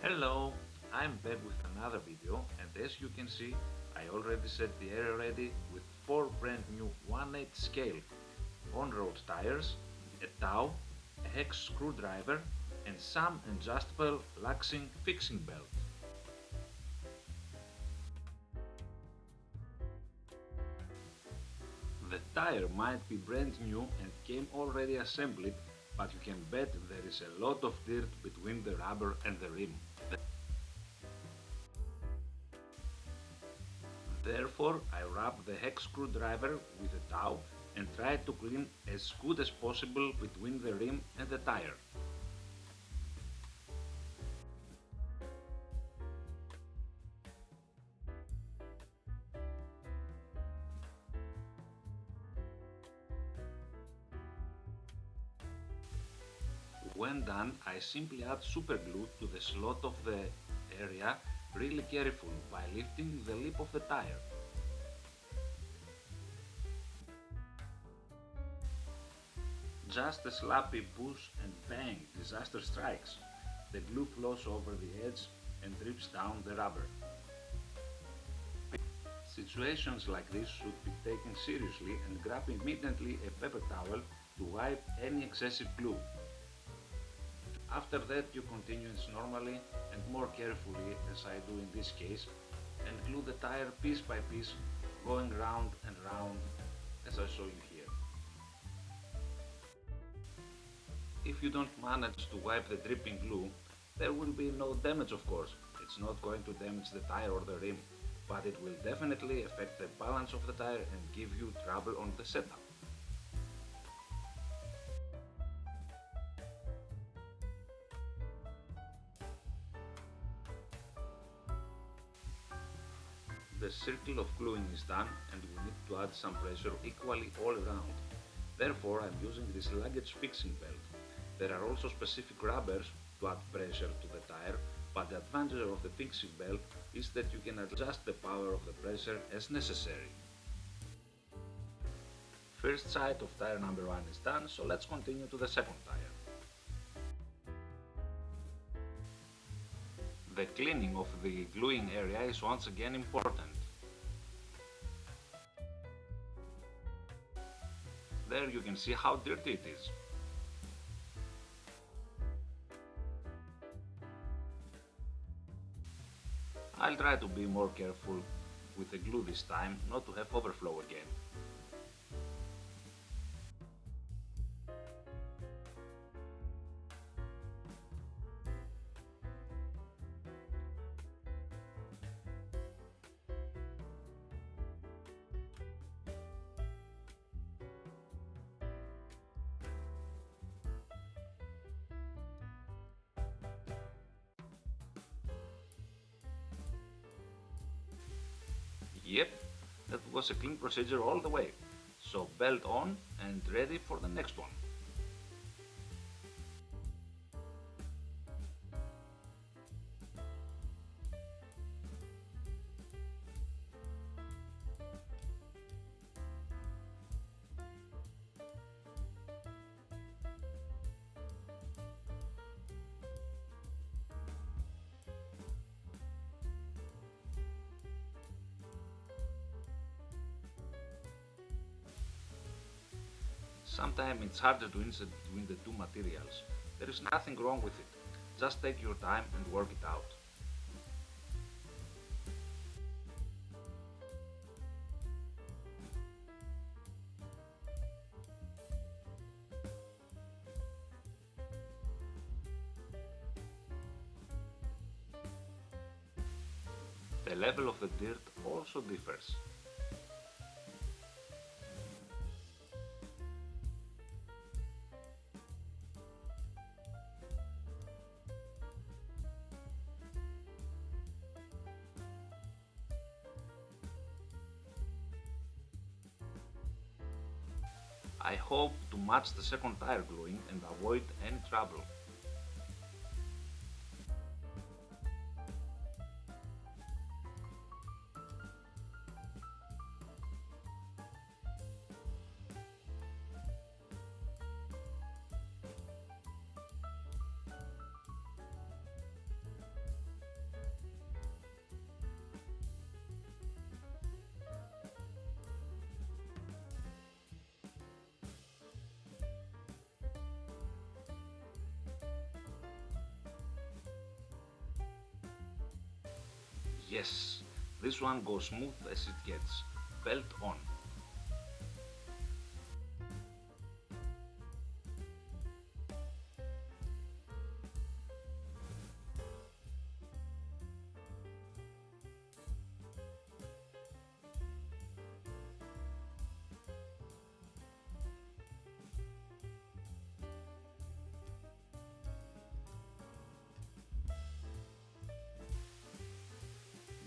Hello, I'm back with another video, and as you can see, I already set the area ready with 4 brand new 1/8 scale on-road tires, a tow, a hex screwdriver and some adjustable lugging fixing belt. The tire might be brand new and came already assembled, but you can bet there is a lot of dirt between the rubber and the rim. Therefore, I rub the hex screwdriver with a towel and try to clean as good as possible between the rim and the tire. When done, I simply add super glue to the slot of the area really careful by lifting the lip of the tire. Just a sloppy push and bang, disaster strikes. The glue flows over the edge and drips down the rubber. Situations like this should be taken seriously and grab immediately a paper towel to wipe any excessive glue. After that you continue as normally and more carefully as I do in this case and glue the tire piece by piece, going round and round as I show you here. If you don't manage to wipe the dripping glue, there will be no damage of course. It's not going to damage the tire or the rim, but it will definitely affect the balance of the tire and give you trouble on the setup. The circle of gluing is done and we need to add some pressure equally all around. Therefore I'm using this luggage fixing belt. There are also specific rubbers to add pressure to the tire, but the advantage of the fixing belt is that you can adjust the power of the pressure as necessary. First side of tire number 1 is done, so let's continue to the second tire. The cleaning of the gluing area is once again important. There you can see how dirty it is. I'll try to be more careful with the glue this time, not to have overflow again. Yep, that was a clean procedure all the way. So belt on and ready for the next one. Sometimes it's harder to insert between the two materials. There is nothing wrong with it. Just take your time and work it out. The level of the dirt also differs. I hope to match the second tire gluing and avoid any trouble. Yes, this one goes smooth as it gets. Belt on.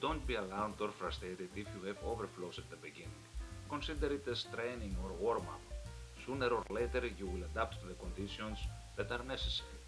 Don't be alarmed or frustrated if you have overflows at the beginning. Consider it as training or warm-up. Sooner or later you will adapt to the conditions that are necessary.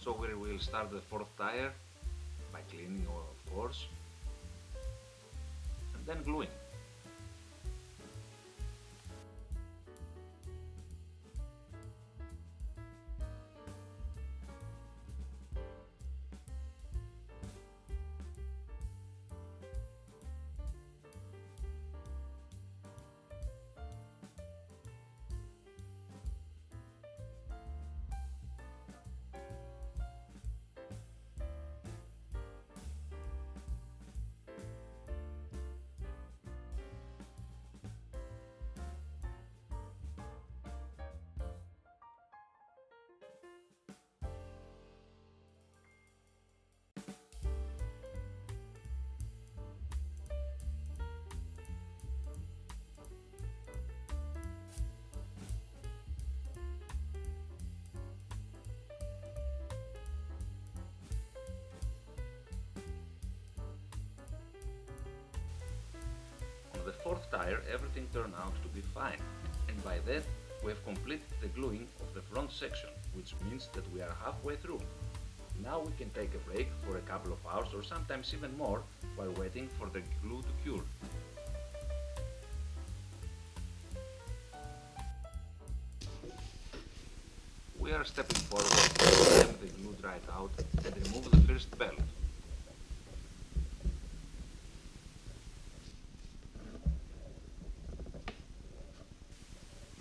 So we will start the fourth tire by cleaning, of course, and then gluing. On the fourth tire everything turned out to be fine, and by that we have completed the gluing of the front section, which means that we are halfway through. Now we can take a break for a couple of hours or sometimes even more while waiting for the glue to cure. We are stepping forward to time the glue dried out and remove the first belt.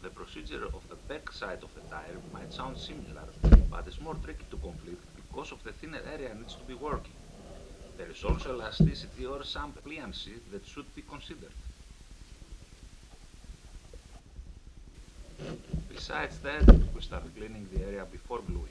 The procedure of the back side of the tire might sound similar, but is more tricky to complete because of the thinner area needs to be working. There is also elasticity or some pliancy that should be considered. Besides that, we start cleaning the area before gluing.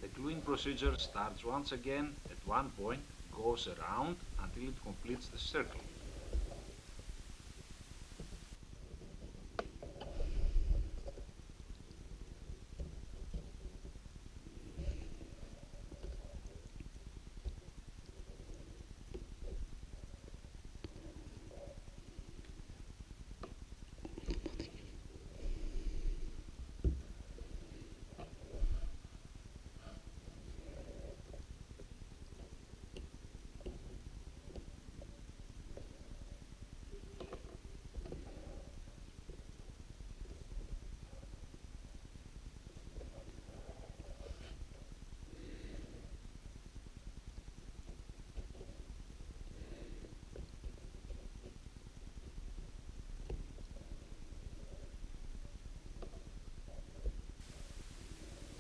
The gluing procedure starts once again at one point, goes around until it completes the circle.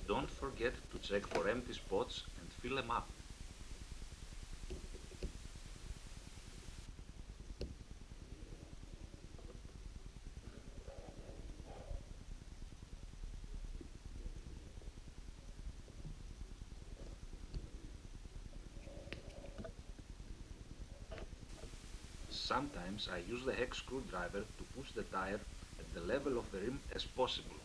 Don't forget to check for empty spots and fill them up. Sometimes I use the hex screwdriver to push the tire at the level of the rim as possible.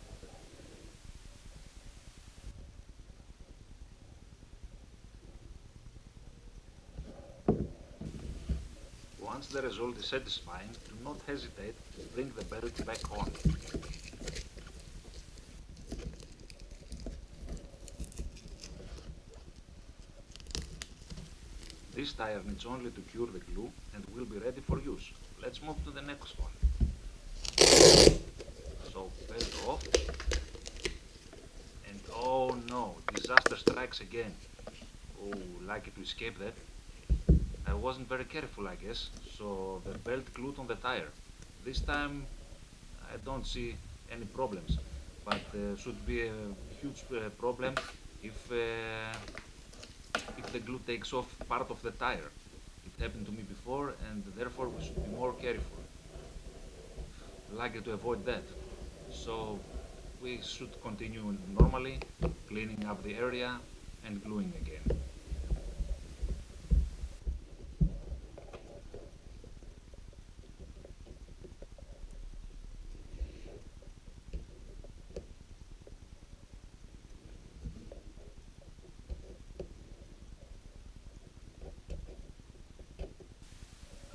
Once the result is satisfying, do not hesitate to bring the belt back on. This tire needs only to cure the glue and will be ready for use. Let's move to the next one. So belt off, and oh no, disaster strikes again. Oh, lucky to escape that. I wasn't very careful, I guess, so the belt glued on the tire. This time I don't see any problems, but should be a huge problem if the glue takes off part of the tire. It happened to me before, and therefore we should be more careful. Lucky to avoid that. So we should continue normally, cleaning up the area and gluing again.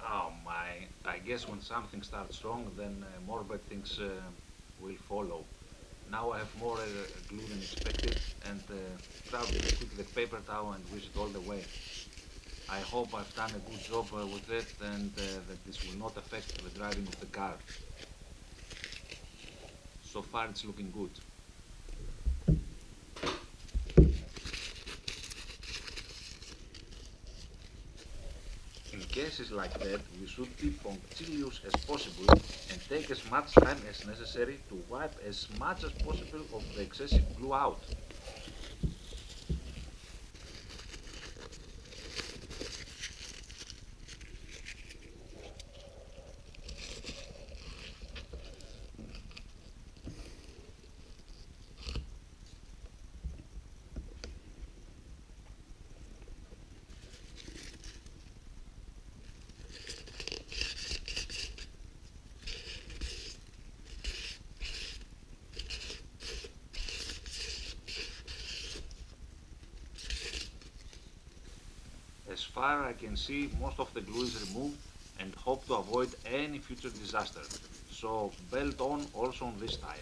Oh my, I guess when something starts wrong, then more bad things will follow. Now I have more glue than expected, and proudly took the paper towel and wish it all the way. I hope I've done a good job with it, and that this will not affect the driving of the car. So far it's looking good. In cases like that, we should be punctilious as possible and take as much time as necessary to wipe as much as possible of the excessive glue out. As far I can see, most of the glue is removed and hope to avoid any future disaster. So belt on also on this tire.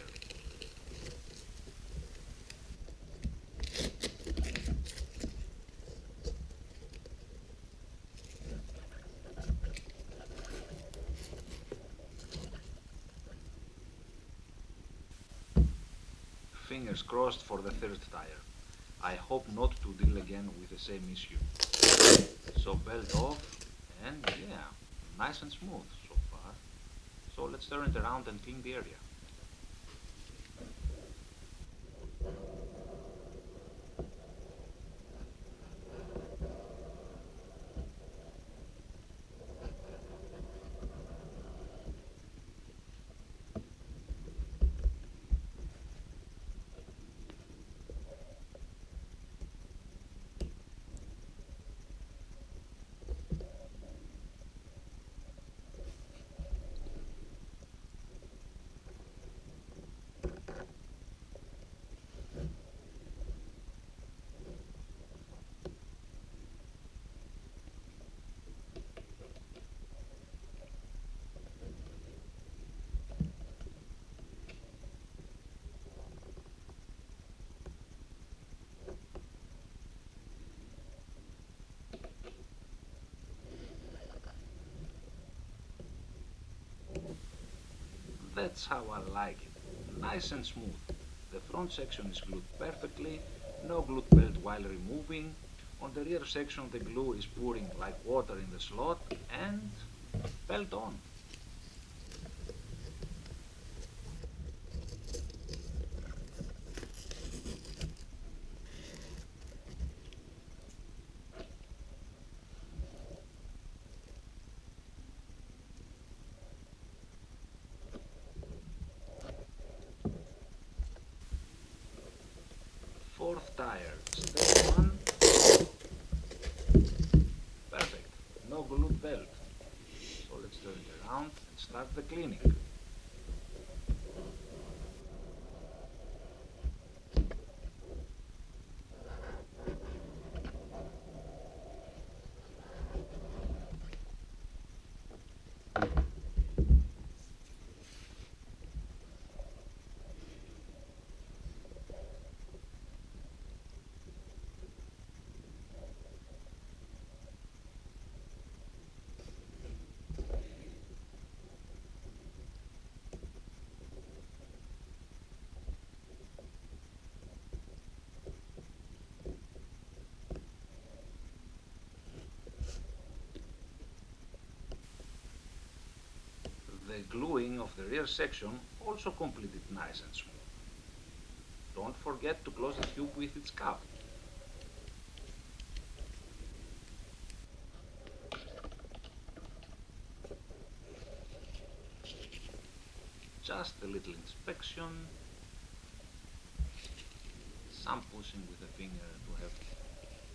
Fingers crossed for the third tire. I hope not to deal again with the same issue. So belt off, and yeah, nice and smooth so far. So let's turn it around and clean the area. That's how I like it. Nice and smooth. The front section is glued perfectly, no glue belt while removing. On the rear section the glue is pouring like water in the slot, and belt on. Fourth tire, step 1, perfect, no glue belt. So let's turn it around and start the cleaning. gluing of the rear section also completed nice and smooth. Don't forget to close the tube with its cap. Just a little inspection, some pushing with the finger to have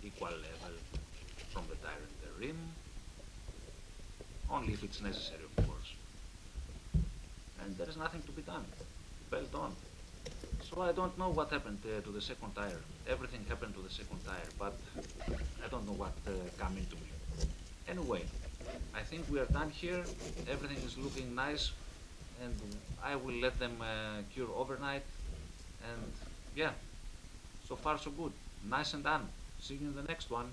equal level from the tire and the rim, only if it's necessary of course. And there is nothing to be done, belt on. So I don't know what happened to the second tire. Everything happened to the second tire, but I don't know what came into me. Anyway, I think we are done here. Everything is looking nice, and I will let them cure overnight. And yeah, so far so good. Nice and done. See you in the next one.